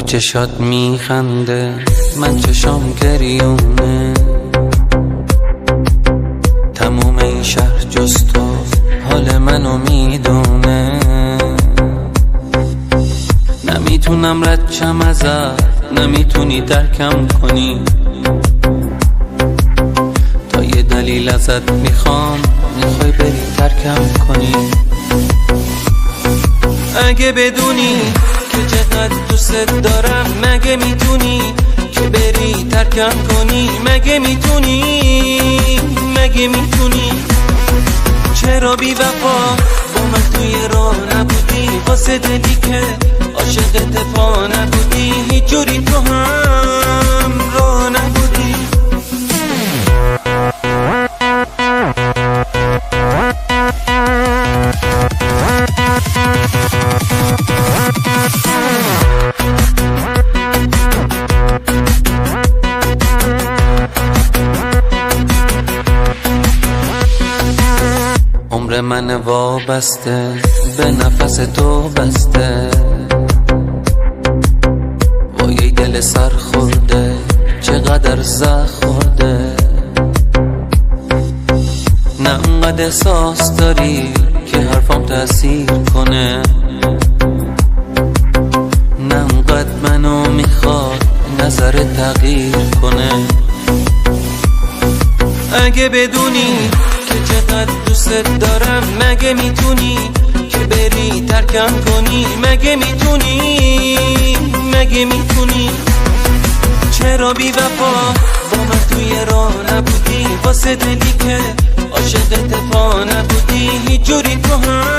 چشات میخنده من چشام گریونه، تموم این شهر جز تو حال منو میدونه. نمیتونم ردشم ازت، نمیتونی درکم کنی، تا یه دلیل ازت میخوام، میخوای بری ترکم کنی. اگه بدونی که چقدر دوست دارم، مگه میتونی که بری ترکم کنی؟ مگه میتونی، مگه میتونی؟ چرا بی وفا با من توی راه نبودی؟ واسه دلی که عاشقت پا نبودی، هیچ جوری تو هم راه نبودی. عمر من وابسته به نفس تو بسته، وای دل سر خورده چقدر زخم خورده. نه انقدر احساس داری که حرفام تأثیر کنه، نه انقدر منو میخواد نظر تغییر کنه. اگه بدونی که چقدر دوست دارم، مگه میتونی که بری ترکم کنی؟ مگه میتونی، مگه میتونی؟ چرا بی وفا با من توی راه نبودی؟ واسه دلی که عاشقت پا نبودی، هیچ جوری تو هم